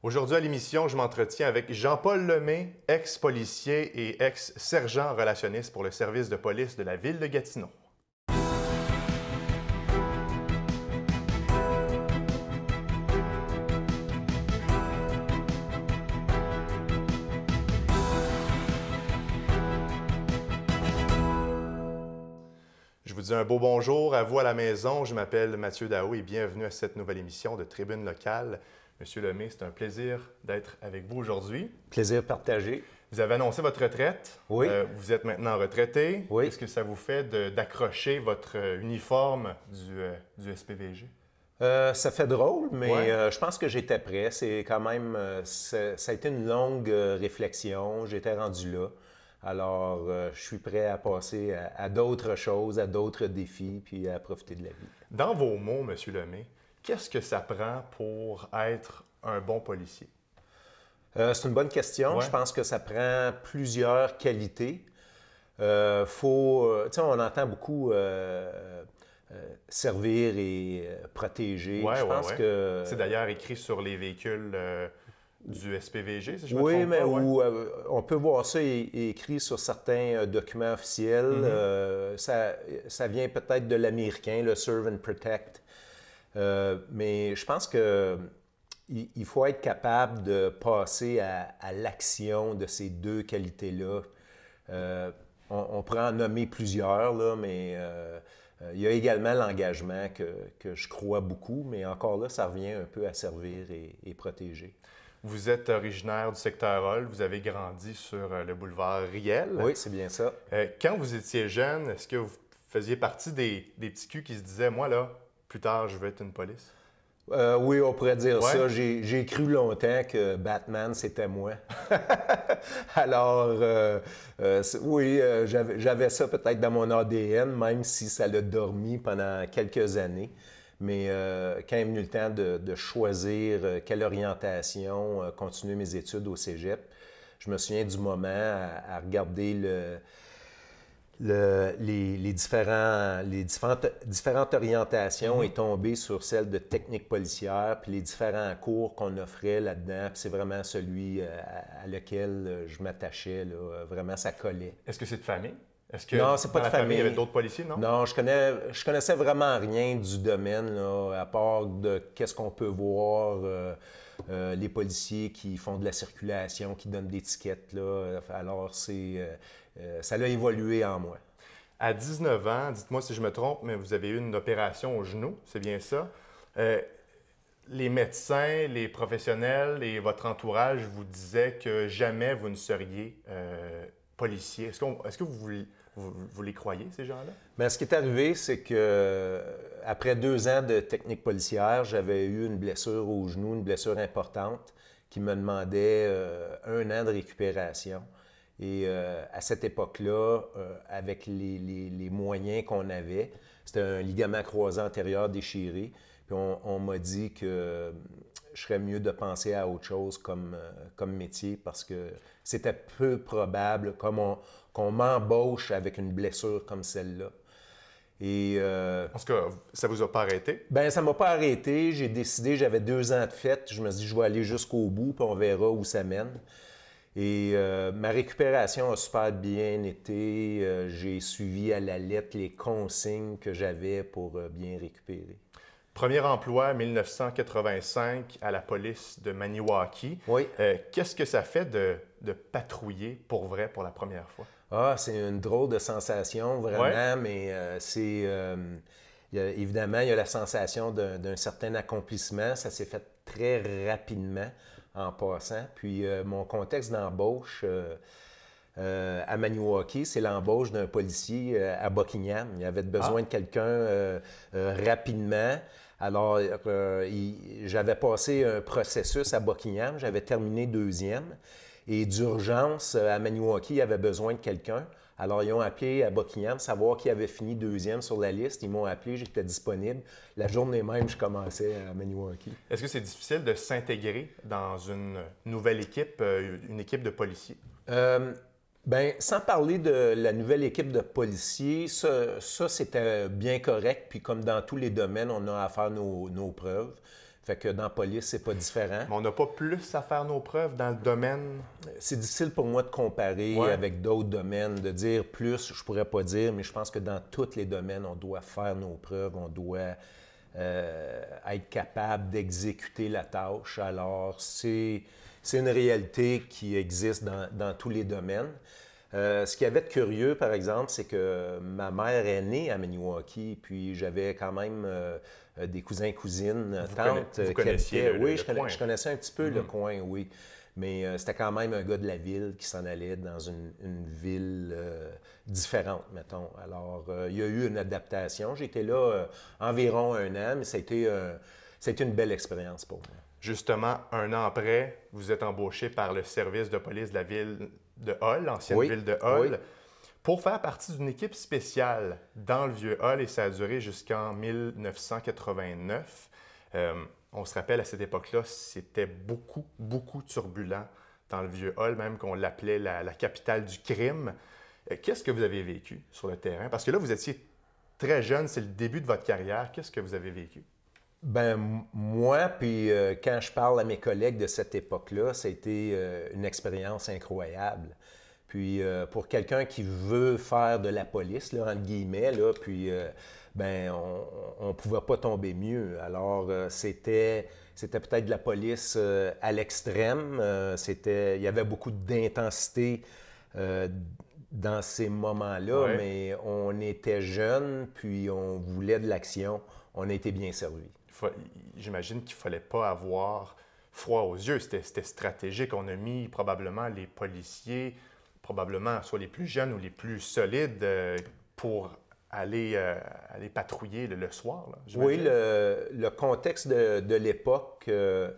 Aujourd'hui à l'émission, je m'entretiens avec Jean-Paul Lemay, ex-policier et ex-sergent relationniste pour le service de police de la ville de Gatineau. Je vous dis un beau bonjour à vous à la maison. Je m'appelle Mathieu Daou et bienvenue à cette nouvelle émission de Tribune locale. Monsieur Lemay, c'est un plaisir d'être avec vous aujourd'hui. Plaisir partagé. Vous avez annoncé votre retraite. Oui. Vous êtes maintenant retraité. Oui. Qu'est-ce que ça vous fait d'accrocher votre uniforme du SPVG? Ça fait drôle, mais Ouais. je pense que j'étais prêt. C'est quand même, ça a été une longue réflexion. J'étais rendu là. Alors, je suis prêt à passer à d'autres choses, à d'autres défis, puis à profiter de la vie. Dans vos mots, Monsieur Lemay, qu'est-ce que ça prend pour être un bon policier? C'est une bonne question. Ouais. Je pense que ça prend plusieurs qualités. Tu sais, on entend beaucoup servir et protéger. Ouais, Je ouais, pense ouais. que C'est d'ailleurs écrit sur les véhicules du SPVG, si je me oui, trompe mais pas. Ouais. on peut voir ça écrit sur certains documents officiels. Ça vient peut-être de l'américain, le Serve and Protect. Mais je pense que il faut être capable de passer à l'action de ces deux qualités-là. On pourrait en nommer plusieurs, là, mais il y a également l'engagement que je crois beaucoup, mais encore là, ça revient un peu à servir et protéger. Vous êtes originaire du secteur Hall, vous avez grandi sur le boulevard Riel. Oui, c'est bien ça. Quand vous étiez jeune, est-ce que vous faisiez partie des petits culs qui se disaient, moi là, plus tard, je veux être une police? Oui, on pourrait dire Ouais. ça. J'ai cru longtemps que Batman, c'était moi. Alors, oui, j'avais ça peut-être dans mon ADN, même si ça l'a dormi pendant quelques années. Mais quand est venu le temps de choisir quelle orientation continuer mes études au cégep, je me souviens du moment à regarder les différentes orientations et tomber sur celle de technique policière, puis les différents cours qu'on offrait là-dedans. Puis c'est vraiment celui à lequel je m'attachais. Là. Vraiment, ça collait. Est-ce que c'est de famille? Est-ce que Non, c'est pas dans de la famille, il y famille. avait d'autres policiers, non? Non, je connaissais vraiment rien du domaine, là, à part de qu'est-ce qu'on peut voir, les policiers qui font de la circulation, qui donnent des tickets. Là. Alors, ça a évolué en moi. À 19 ans, dites-moi si je me trompe, mais vous avez eu une opération au genou, c'est bien ça? Les médecins, les professionnels et votre entourage vous disaient que jamais vous ne seriez policier. Est-ce que vous les croyez, ces gens-là? Bien, ce qui est arrivé, c'est que après 2 ans de technique policière, j'avais eu une blessure au genou, une blessure importante, qui me demandait 1 an de récupération. Et à cette époque-là, avec les moyens qu'on avait, c'était un ligament croisé antérieur déchiré. Puis on m'a dit que je serais mieux de penser à autre chose comme métier parce que c'était peu probable qu'on m'embauche avec une blessure comme celle-là. Et En tout cas, ça vous a pas arrêté? ben ça m'a pas arrêté. J'ai décidé, j'avais 2 ans de fête. Je me suis dit, je vais aller jusqu'au bout, puis on verra où ça mène. Et ma récupération a super bien été. J'ai suivi à la lettre les consignes que j'avais pour bien récupérer. Premier emploi, 1985, à la police de Maniwaki. Oui. Qu'est-ce que ça fait de patrouiller pour vrai pour la première fois? Ah, c'est une drôle de sensation, vraiment, Ouais. mais évidemment, il y a la sensation d'un certain accomplissement. Ça s'est fait très rapidement en passant. Puis mon contexte d'embauche à Maniwaki, c'est l'embauche d'un policier à Buckingham. Il avait besoin de quelqu'un rapidement. Alors, j'avais passé un processus à Buckingham, j'avais terminé 2e. Et d'urgence, à Maniwaki, il avait besoin de quelqu'un. Alors, ils ont appelé à Buckingham, savoir qui avait fini 2e sur la liste. Ils m'ont appelé, j'étais disponible. La journée même, je commençais à Maniwaki. Est-ce que c'est difficile de s'intégrer dans une nouvelle équipe, une équipe de policiers? Bien, sans parler de la nouvelle équipe de policiers, ça c'était bien correct. Puis comme dans tous les domaines, on a à faire nos preuves. Fait que dans la police, c'est pas différent. Mais on n'a pas plus à faire nos preuves dans le domaine? C'est difficile pour moi de comparer avec d'autres domaines, de dire plus, je pourrais pas dire, mais je pense que dans tous les domaines, on doit faire nos preuves, on doit être capable d'exécuter la tâche. Alors, c'est une réalité qui existe dans tous les domaines. Ce qu'il y avait de curieux, par exemple, c'est que ma mère est née à Maniwaki, puis j'avais quand même des cousins et cousines, tantes vous qui connaissiez habitaient. Oui, le coin. je connaissais un petit peu le coin, oui. Mais c'était quand même un gars de la ville qui s'en allait dans une ville différente, mettons. Alors, il y a eu une adaptation. J'étais là environ un an, mais ça a été une belle expérience pour moi. Justement, un an après, vous êtes embauché par le service de police de la ville de Hull, l'ancienne ville de Hull, pour faire partie d'une équipe spéciale dans le vieux Hull, et ça a duré jusqu'en 1989. On se rappelle, à cette époque-là, c'était beaucoup, beaucoup turbulent dans le vieux Hull, même qu'on l'appelait la capitale du crime. Qu'est-ce que vous avez vécu sur le terrain? Parce que là, vous étiez très jeune, c'est le début de votre carrière. Qu'est-ce que vous avez vécu? Ben moi, puis quand je parle à mes collègues de cette époque-là, ça a été une expérience incroyable. Puis pour quelqu'un qui veut faire de la police, là, entre guillemets, là, puis ben on ne pouvait pas tomber mieux. Alors c'était peut-être de la police à l'extrême. Il y avait beaucoup d'intensité dans ces moments-là, mais on était jeunes, puis on voulait de l'action. On a été bien servis. J'imagine qu'il ne fallait pas avoir froid aux yeux. C'était stratégique. On a mis probablement les policiers, probablement soit les plus jeunes ou les plus solides, pour aller patrouiller le soir. Là, oui, le contexte de l'époque, il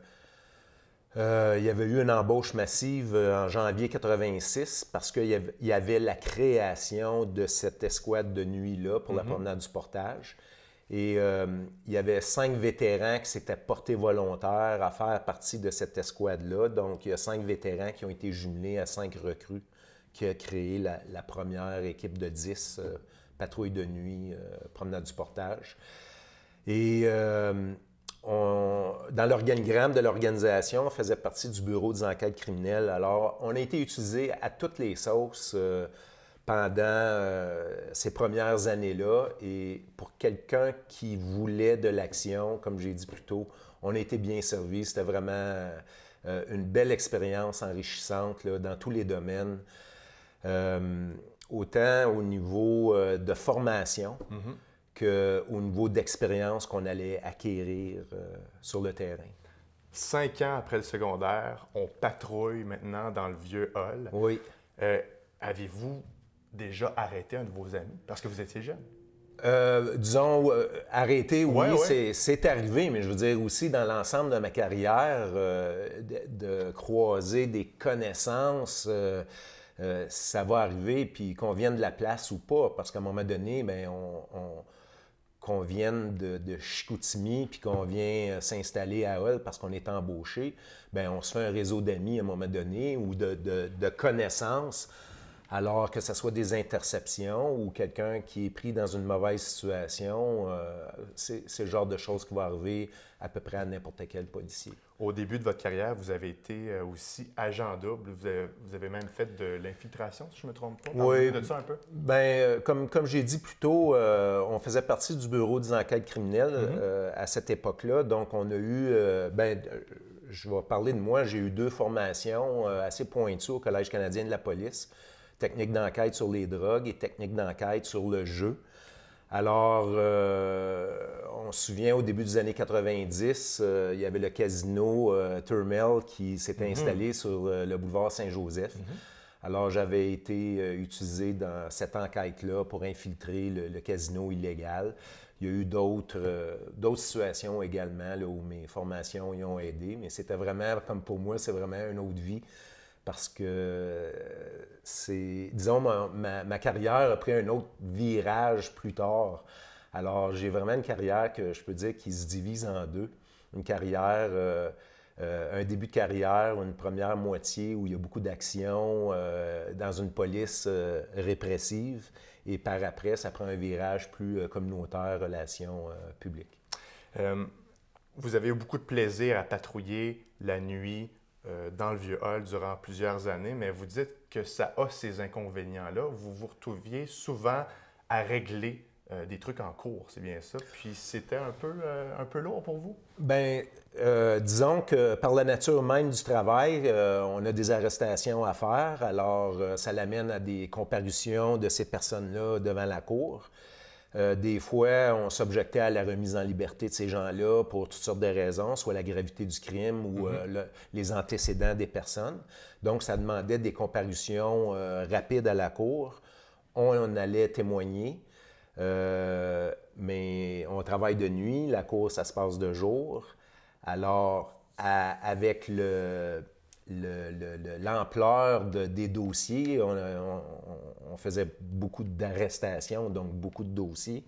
y avait eu une embauche massive en janvier 86 parce qu'il y avait la création de cette escouade de nuit-là pour la promenade du Portage. Et il y avait 5 vétérans qui s'étaient portés volontaires à faire partie de cette escouade-là. Donc, il y a 5 vétérans qui ont été jumelés à 5 recrues qui a créé la première équipe de 10 patrouilles de nuit, promenade du Portage. Et dans l'organigramme de l'organisation, on faisait partie du bureau des enquêtes criminelles. Alors, on a été utilisé à toutes les sauces pendant ces premières années-là. Et pour quelqu'un qui voulait de l'action, comme j'ai dit plus tôt, on a été bien servi. C'était vraiment une belle expérience enrichissante là, dans tous les domaines. Autant au niveau de formation qu'au niveau d'expérience qu'on allait acquérir sur le terrain. 5 ans après le secondaire, on patrouille maintenant dans le vieux Hull. Oui. Avez-vous déjà arrêté un de vos amis parce que vous étiez jeune? Disons, arrêter, oui, ouais. c'est arrivé, mais je veux dire aussi dans l'ensemble de ma carrière, de croiser des connaissances, ça va arriver, puis qu'on vienne de la place ou pas, parce qu'à un moment donné, bien, qu'on vienne de Chicoutimi, puis qu'on vient s'installer à Hull parce qu'on est embauché, bien, on se fait un réseau d'amis à un moment donné ou de connaissances. Alors que ce soit des interceptions ou quelqu'un qui est pris dans une mauvaise situation, c'est le genre de choses qui va arriver à peu près à n'importe quel policier. Au début de votre carrière, vous avez été aussi agent double. Vous avez même fait de l'infiltration, si je ne me trompe pas. Oui. De ça un peu? Bien, comme j'ai dit plus tôt, on faisait partie du bureau des enquêtes criminelles à cette époque-là. Donc, on a eu... je vais parler de moi. J'ai eu 2 formations assez pointues au Collège canadien de la police. Technique d'enquête sur les drogues et technique d'enquête sur le jeu. Alors, on se souvient, au début des années 90, il y avait le casino Turmel qui s'était installé sur le boulevard Saint-Joseph. Alors, j'avais été utilisé dans cette enquête-là pour infiltrer le casino illégal. Il y a eu d'autres situations également là, où mes formations y ont aidé, mais c'était vraiment, comme pour moi, c'est vraiment une autre vie. Parce que disons, ma carrière a pris un autre virage plus tard. Alors, j'ai vraiment une carrière que je peux dire qui se divise en 2. Une carrière, un début de carrière, une première moitié où il y a beaucoup d'action dans une police répressive. Et par après, ça prend un virage plus communautaire, relations publiques. vous avez eu beaucoup de plaisir à patrouiller la nuit dans le Vieux-Hall durant plusieurs années, mais vous dites que ça a ces inconvénients-là. Vous vous retrouviez souvent à régler des trucs en cours, c'est bien ça. Puis c'était un peu lourd pour vous? Bien, disons que par la nature même du travail, on a des arrestations à faire, alors ça l'amène à des comparutions de ces personnes-là devant la cour. Des fois, on s'objectait à la remise en liberté de ces gens-là pour toutes sortes de raisons, soit la gravité du crime ou les antécédents des personnes. Donc, ça demandait des comparutions rapides à la cour. On allait témoigner, mais on travaille de nuit, la cour, ça se passe de jour. Alors, avec l'ampleur des dossiers, on faisait beaucoup d'arrestations, donc beaucoup de dossiers.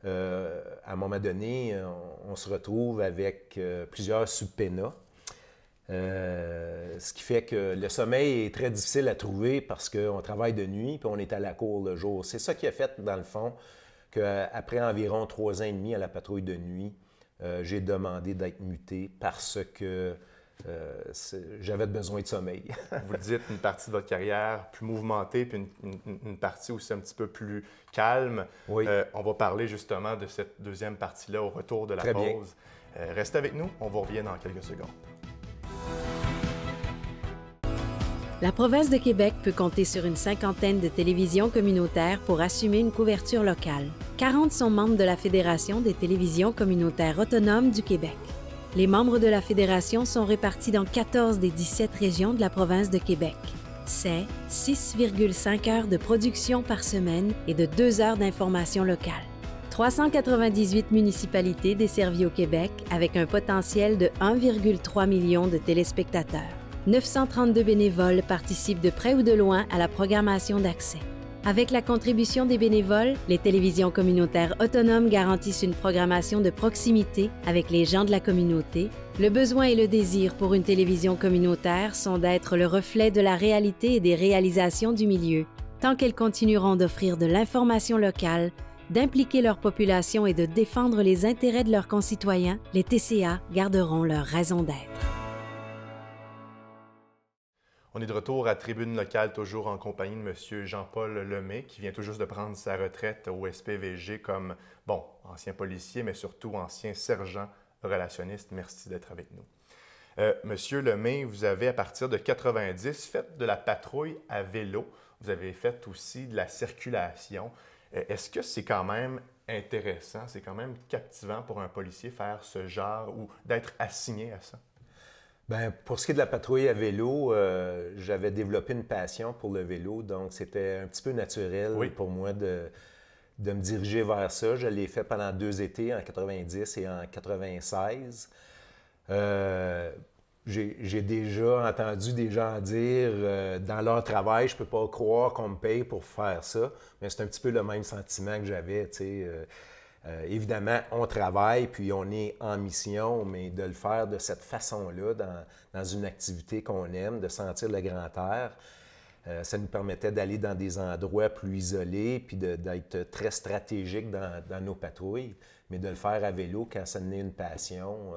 À un moment donné, on se retrouve avec plusieurs subpénas, ce qui fait que le sommeil est très difficile à trouver parce qu'on travaille de nuit puis on est à la cour le jour. C'est ça qui a fait, dans le fond, qu'après environ 3 ans et demi à la patrouille de nuit, j'ai demandé d'être muté parce que j'avais besoin de sommeil. Vous le dites, une partie de votre carrière plus mouvementée, puis une partie aussi un petit peu plus calme. Oui. On va parler justement de cette deuxième partie-là au retour de la Très bien. pause. Restez avec nous, on vous revient dans quelques secondes. La province de Québec peut compter sur une cinquantaine de télévisions communautaires pour assumer une couverture locale. 40 sont membres de la Fédération des télévisions communautaires autonomes du Québec. Les membres de la Fédération sont répartis dans 14 des 17 régions de la province de Québec. C'est 6,5 heures de production par semaine et de 2 heures d'information locale. 398 municipalités desservies au Québec avec un potentiel de 1,3 million de téléspectateurs. 932 bénévoles participent de près ou de loin à la programmation d'accès. Avec la contribution des bénévoles, les télévisions communautaires autonomes garantissent une programmation de proximité avec les gens de la communauté. Le besoin et le désir pour une télévision communautaire sont d'être le reflet de la réalité et des réalisations du milieu, tant qu'elles continueront d'offrir de l'information locale, d'impliquer leur population et de défendre les intérêts de leurs concitoyens, les TCA garderont leur raison d'être. On est de retour à Tribune locale, toujours en compagnie de M. Jean-Paul Lemay, qui vient tout juste de prendre sa retraite au SPVG comme, bon, ancien policier, mais surtout ancien sergent relationniste. Merci d'être avec nous. Monsieur Lemay, vous avez, à partir de 90, fait de la patrouille à vélo. Vous avez fait aussi de la circulation. Est-ce que c'est quand même intéressant, c'est quand même captivant pour un policier faire ce genre ou d'être assigné à ça? Bien, pour ce qui est de la patrouille à vélo, j'avais développé une passion pour le vélo, donc c'était un petit peu naturel pour moi de me diriger vers ça. Je l'ai fait pendant 2 étés, en 90 et en 96. J'ai déjà entendu des gens dire dans leur travail, je ne peux pas croire qu'on me paye pour faire ça, mais c'est un petit peu le même sentiment que j'avais, tu sais. Évidemment, on travaille, puis on est en mission, mais de le faire de cette façon-là, dans une activité qu'on aime, de sentir le grand air, ça nous permettait d'aller dans des endroits plus isolés, puis d'être très stratégique dans nos patrouilles, mais de le faire à vélo quand ça devenait une passion,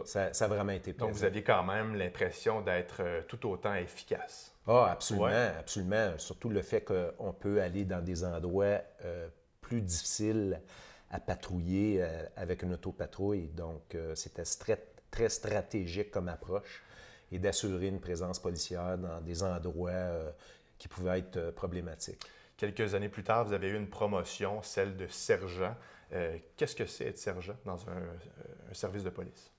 ça a vraiment été plaisant. Donc, vous aviez quand même l'impression d'être tout autant efficace. Ah, absolument, absolument. Surtout le fait qu'on peut aller dans des endroits plus difficiles à patrouiller avec une autopatrouille. Donc, c'était très stratégique comme approche et d'assurer une présence policière dans des endroits qui pouvaient être problématiques. Quelques années plus tard, vous avez eu une promotion, celle de sergent. Qu'est-ce que c'est être sergent dans un service de police?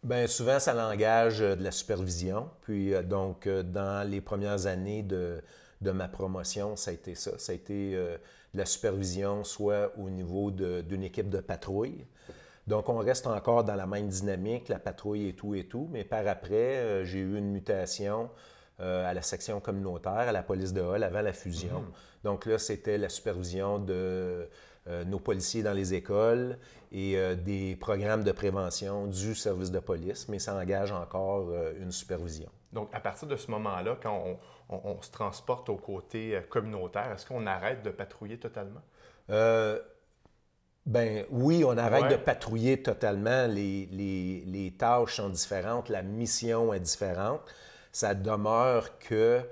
Bien, souvent, ça l'engage de la supervision. Puis, donc, dans les premières années de ma promotion, ça a été ça. Ça a été de la supervision, soit au niveau d'une équipe de patrouille. Donc, on reste encore dans la même dynamique, la patrouille et tout, mais par après, j'ai eu une mutation à la section communautaire, à la police de Hull, avant la fusion. Donc là, c'était la supervision de nos policiers dans les écoles et des programmes de prévention du service de police, mais ça engage encore une supervision. Donc, à partir de ce moment-là, quand on se transporte au côté communautaire, est-ce qu'on arrête de patrouiller totalement? Ben oui, on arrête Ouais. de patrouiller totalement. Les tâches sont différentes, la mission est différente. Ça demeure que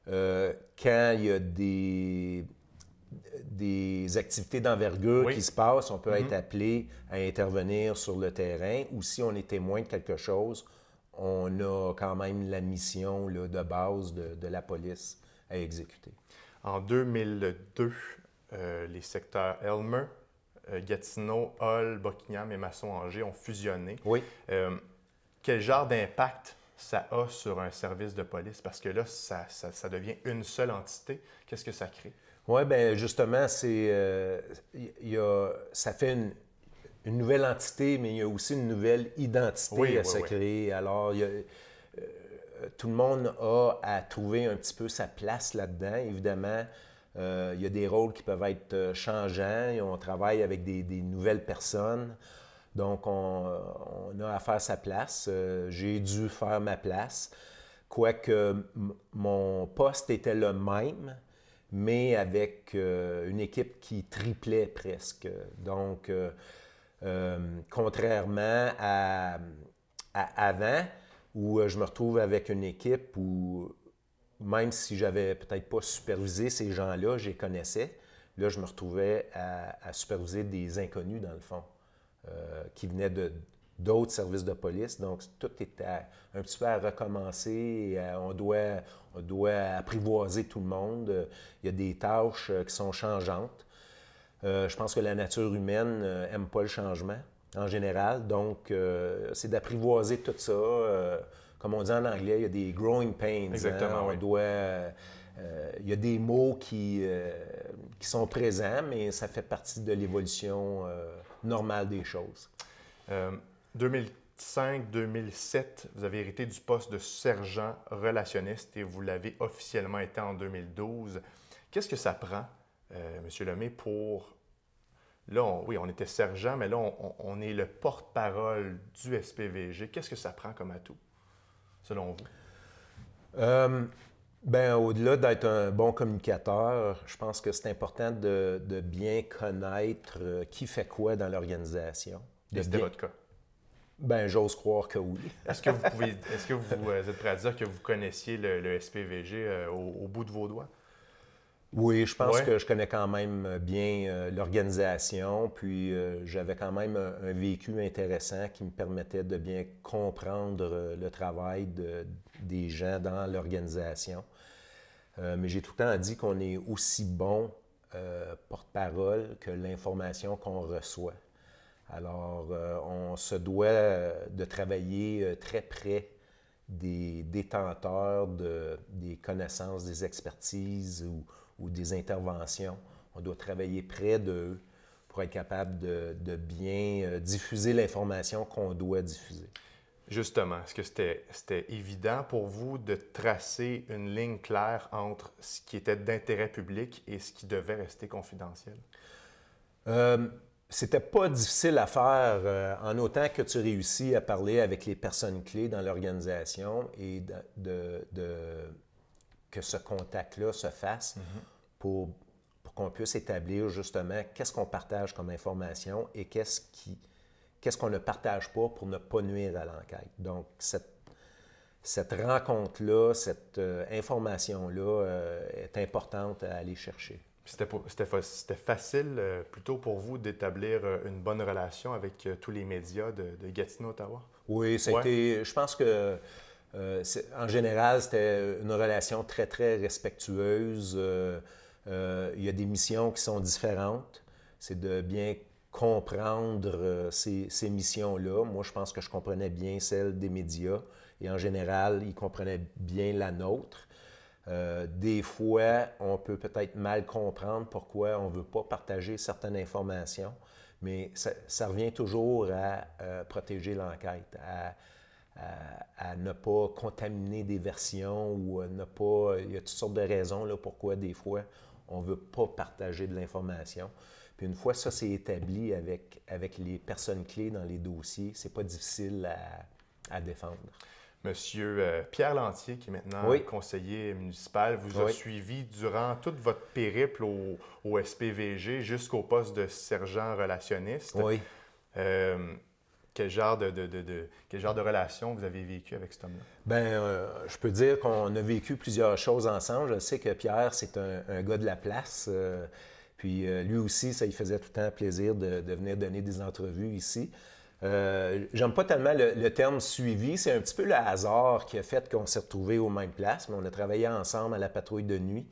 quand il y a des activités d'envergure Oui. qui se passent, on peut être appelé à intervenir sur le terrain, ou si on est témoin de quelque chose, on a quand même la mission là, de base de la police à exécuter. En 2002, les secteurs Elmer, Gatineau, Hull, Buckingham et Masson-Angers ont fusionné. Oui. Quel genre d'impact ça a sur un service de police? Parce que là, ça devient une seule entité. Qu'est-ce que ça crée? Oui, bien justement, ça fait une nouvelle entité, mais il y a aussi une nouvelle identité à se créer. Alors, tout le monde a à trouver un petit peu sa place là-dedans. Évidemment, il y a des rôles qui peuvent être changeants. Et on travaille avec des nouvelles personnes. Donc, on a à faire sa place. J'ai dû faire ma place. Quoique mon poste était le même, mais avec une équipe qui triplait presque. Donc, contrairement à avant, où je me retrouve avec une équipe où, même si j'avais peut-être pas supervisé ces gens-là, je les connaissais. Là, je me retrouvais à superviser des inconnus, dans le fond, qui venaient d'autres services de police. Donc, tout était un petit peu à recommencer. On doit apprivoiser tout le monde. Il y a des tâches qui sont changeantes. Je pense que la nature humaine n'aime pas le changement, en général. Donc, c'est d'apprivoiser tout ça. Comme on dit en anglais, il y a des growing pains. Exactement, hein? Il y a des mots qui sont présents, mais ça fait partie de l'évolution normale des choses. 2005-2007, vous avez hérité du poste de sergent relationniste et vous l'avez officiellement été en 2012. Qu'est-ce que ça prend, M. Lemay, pour... Là, on était sergent, mais là, on est le porte-parole du SPVG. Qu'est-ce que ça prend comme atout, selon vous? Bien, au-delà d'être un bon communicateur, je pense que c'est important de bien connaître qui fait quoi dans l'organisation. Et c'était votre cas? Bien, j'ose croire que oui. Est-ce que vous êtes prêt à dire que vous connaissiez le SPVG au bout de vos doigts? Oui, je pense que je connais quand même bien l'organisation, puis j'avais quand même un vécu intéressant qui me permettait de bien comprendre le travail des gens dans l'organisation. Mais j'ai tout le temps dit qu'on est aussi bon porte-parole que l'information qu'on reçoit. Alors, on se doit de travailler très près des détenteurs des connaissances, des expertises ou des interventions. On doit travailler près d'eux pour être capable de bien diffuser l'information qu'on doit diffuser. Justement, est-ce que c'était évident pour vous de tracer une ligne claire entre ce qui était d'intérêt public et ce qui devait rester confidentiel? C'était pas difficile à faire en autant que tu réussis à parler avec les personnes clés dans l'organisation et que ce contact-là se fasse pour qu'on puisse établir justement qu'est-ce qu'on partage comme information et qu'est-ce qu'on ne partage pas pour ne pas nuire à l'enquête. Donc, cette rencontre-là, cette information-là est importante à aller chercher. C'était facile plutôt pour vous d'établir une bonne relation avec tous les médias de Gatineau, Ottawa? Oui, je pense que en général, c'était une relation très, très respectueuse. Il y a des missions qui sont différentes. C'est de bien comprendre ces missions-là. Moi, je pense que je comprenais bien celle des médias et en général, ils comprenaient bien la nôtre. Des fois, on peut peut-être mal comprendre pourquoi on ne veut pas partager certaines informations, mais ça revient toujours à protéger l'enquête, à ne pas contaminer des versions ou ne pas... Il y a toutes sortes de raisons là, pourquoi des fois on ne veut pas partager de l'information. Puis une fois ça c'est établi avec les personnes clés dans les dossiers, c'est pas difficile à défendre. Monsieur Pierre Lantier, qui est maintenant conseiller municipal, vous a suivi durant tout votre périple au SPVG jusqu'au poste de sergent relationniste. Oui. Quel genre de relation vous avez vécu avec cet homme-là? Bien, je peux dire qu'on a vécu plusieurs choses ensemble. Je sais que Pierre, c'est un gars de la place. Puis lui aussi, ça lui faisait tout le temps plaisir de venir donner des entrevues ici. J'aime pas tellement le terme suivi. C'est un petit peu le hasard qui a fait qu'on s'est retrouvés aux mêmes places, mais on a travaillé ensemble à la patrouille de nuit.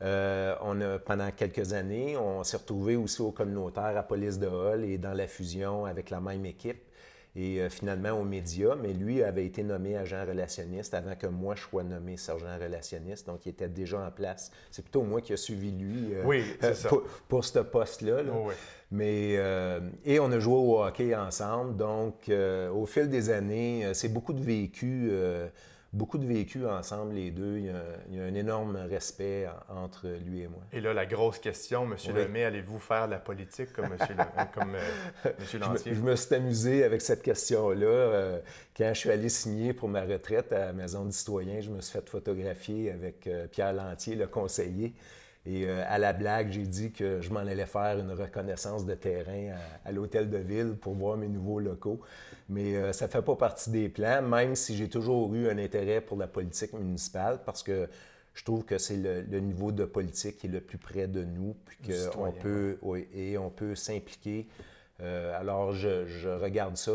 Pendant quelques années, on s'est retrouvés aussi au communautaire à Police de Hall et dans la fusion avec la même équipe. Et finalement aux médias, mais lui avait été nommé agent relationniste avant que moi je sois nommé sergent relationniste, donc il était déjà en place. C'est plutôt moi qui ai suivi lui pour ce poste-là. Là. Oh, oui. Mais, et on a joué au hockey ensemble, donc au fil des années, c'est beaucoup de vécus ensemble, les deux. Il y a un énorme respect entre lui et moi. Et là, la grosse question, M. Lemay, allez-vous faire de la politique comme M. Lantier? Je me suis amusé avec cette question-là. Quand je suis allé signer pour ma retraite à la Maison du citoyen, je me suis fait photographier avec Pierre Lantier, le conseiller. Et à la blague, j'ai dit que je m'en allais faire une reconnaissance de terrain à l'hôtel de ville pour voir mes nouveaux locaux. Mais ça ne fait pas partie des plans, même si j'ai toujours eu un intérêt pour la politique municipale, parce que je trouve que c'est le niveau de politique qui est le plus près de nous, puis qu'on peut s'impliquer. Alors, je regarde ça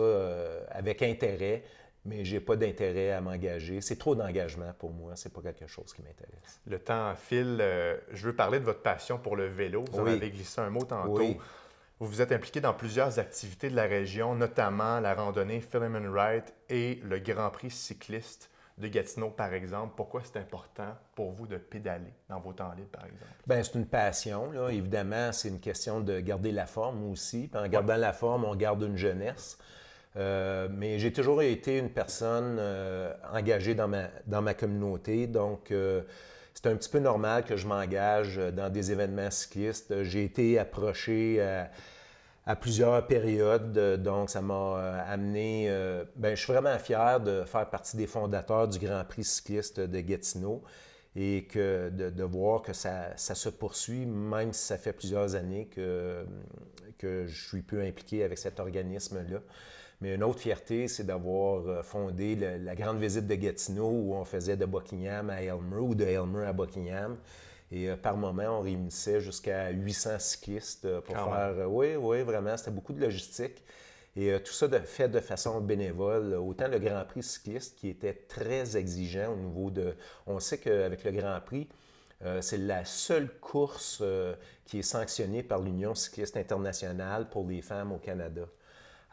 avec intérêt. Mais je n'ai pas d'intérêt à m'engager. C'est trop d'engagement pour moi. Ce n'est pas quelque chose qui m'intéresse. Le temps file. Je veux parler de votre passion pour le vélo. Vous en avez glissé un mot tantôt. Oui. Vous vous êtes impliqué dans plusieurs activités de la région, notamment la randonnée Philemon Wright et le Grand Prix cycliste de Gatineau, par exemple. Pourquoi c'est important pour vous de pédaler dans vos temps libres, par exemple? Bien, c'est une passion. Là. Évidemment, c'est une question de garder la forme aussi. Puis en gardant la forme, on garde une jeunesse. Mais j'ai toujours été une personne engagée dans ma communauté, donc c'est un petit peu normal que je m'engage dans des événements cyclistes. J'ai été approché à plusieurs périodes, donc ça m'a amené... je suis vraiment fier de faire partie des fondateurs du Grand Prix cycliste de Gatineau et de voir que ça se poursuit, même si ça fait plusieurs années que je suis peu impliqué avec cet organisme-là. Mais une autre fierté, c'est d'avoir fondé la grande visite de Gatineau où on faisait de Buckingham à Aylmer ou de Aylmer à Buckingham. Et par moment, on réunissait jusqu'à 800 cyclistes pour faire... Oui, vraiment, c'était beaucoup de logistique. Et tout ça fait de façon bénévole. Autant le Grand Prix cycliste qui était très exigeant au niveau de... On sait qu'avec le Grand Prix, c'est la seule course qui est sanctionnée par l'Union cycliste internationale pour les femmes au Canada.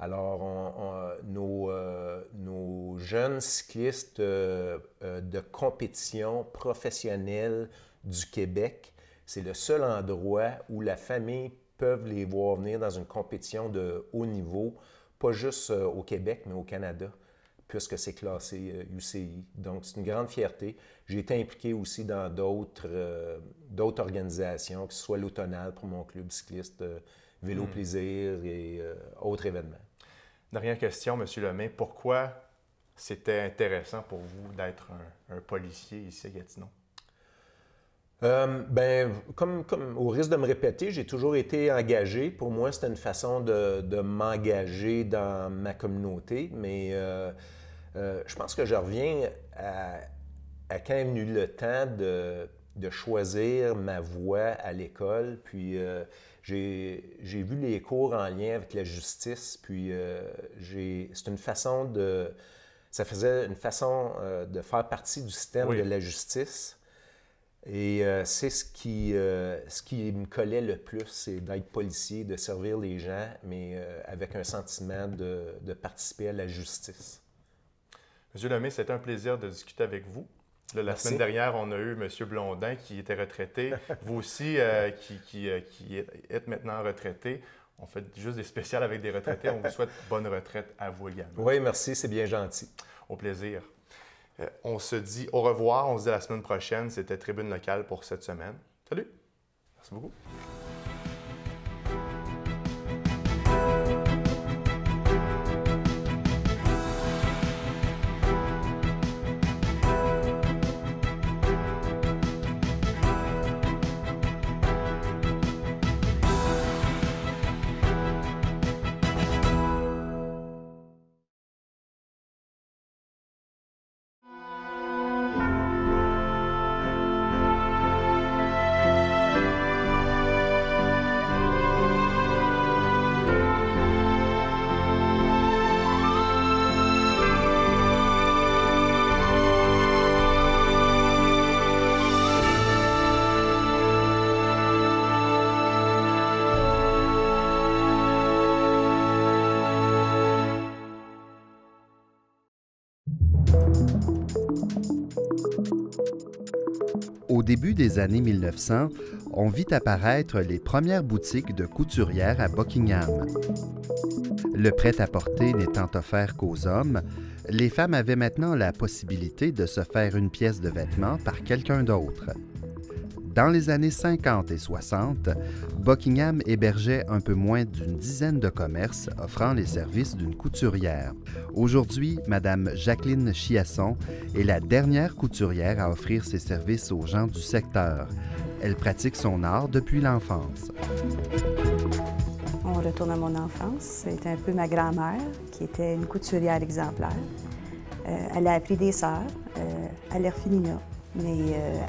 Alors, nos jeunes cyclistes de compétition professionnelle du Québec, c'est le seul endroit où la famille peut les voir venir dans une compétition de haut niveau, pas juste au Québec, mais au Canada, puisque c'est classé UCI. Donc, c'est une grande fierté. J'ai été impliqué aussi dans d'autres organisations, que ce soit l'Automnal pour mon club cycliste Vélo Plaisir et autres événements. Dernière question, M. Lemay. Pourquoi c'était intéressant pour vous d'être un policier ici à Gatineau? Comme au risque de me répéter, j'ai toujours été engagé. Pour moi, c'était une façon de m'engager dans ma communauté. Mais je pense que je reviens à quand est venu le temps de choisir ma voie à l'école. Puis j'ai vu les cours en lien avec la justice. Puis c'est une façon de... Ça faisait une façon de faire partie du système de la justice. Et c'est ce qui me collait le plus, c'est d'être policier, de servir les gens, mais avec un sentiment de participer à la justice. Monsieur Lemay, c'était un plaisir de discuter avec vous. Là, la semaine dernière, on a eu M. Blondin qui était retraité. Vous aussi, qui êtes maintenant retraité. On fait juste des spéciales avec des retraités. On vous souhaite bonne retraite à vous également. Oui, merci, c'est bien gentil. Au plaisir. On se dit au revoir. On se dit à la semaine prochaine. C'était Tribune locale pour cette semaine. Salut! Merci beaucoup. Au début des années 1900, on vit apparaître les premières boutiques de couturières à Buckingham. Le prêt-à-porter n'étant offert qu'aux hommes, les femmes avaient maintenant la possibilité de se faire une pièce de vêtement par quelqu'un d'autre. Dans les années 50 et 60, Buckingham hébergeait un peu moins d'une dizaine de commerces offrant les services d'une couturière. Aujourd'hui, Mme Jacqueline Chiasson est la dernière couturière à offrir ses services aux gens du secteur. Elle pratique son art depuis l'enfance. On retourne à mon enfance. C'était un peu ma grand-mère, qui était une couturière exemplaire. Elle a appris des sœurs, à l'orphelinat, mais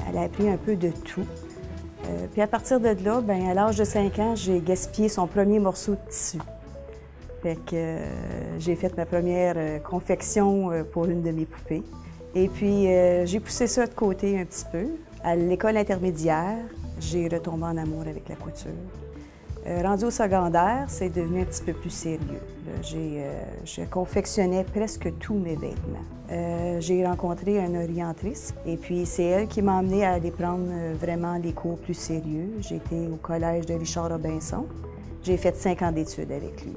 elle a appris un peu de tout. Puis à partir de là, bien, à l'âge de 5 ans, j'ai gaspillé son premier morceau de tissu. Fait que j'ai fait ma première confection pour une de mes poupées. Et puis j'ai poussé ça de côté un petit peu. À l'école intermédiaire, j'ai retombé en amour avec la couture. Rendu au secondaire, c'est devenu un petit peu plus sérieux. Je confectionnais presque tous mes vêtements. J'ai rencontré une orientrice et puis c'est elle qui m'a emmenée à aller prendre vraiment les cours plus sérieux. J'ai été au collège de Richard Robinson. J'ai fait 5 ans d'études avec lui.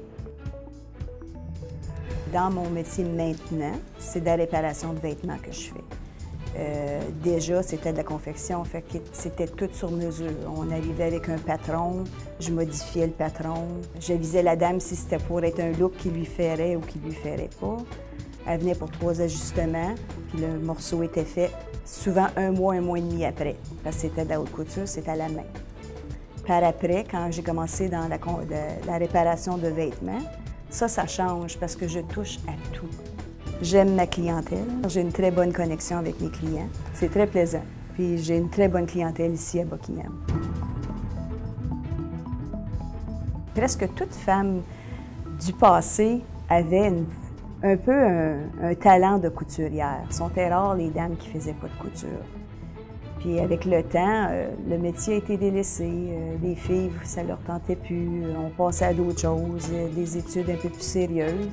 Dans mon métier maintenant, c'est de la réparation de vêtements que je fais. Déjà, c'était de la confection, fait que c'était tout sur mesure. On arrivait avec un patron, je modifiais le patron, j'avisais la dame si c'était pour être un look qui lui ferait ou qui lui ferait pas. Elle venait pour 3 ajustements, puis le morceau était fait souvent un mois et demi après, parce que c'était de la haute couture, c'était à la main. Par après, quand j'ai commencé dans la réparation de vêtements, ça change parce que je touche à tout. J'aime ma clientèle. J'ai une très bonne connexion avec mes clients. C'est très plaisant. Puis j'ai une très bonne clientèle ici à Buckingham. Presque toute femme du passé avait un peu un talent de couturière. Ce sont très rares les dames qui ne faisaient pas de couture. Puis avec le temps, le métier a été délaissé. Les filles, ça ne leur tentait plus. On passait à d'autres choses, des études un peu plus sérieuses.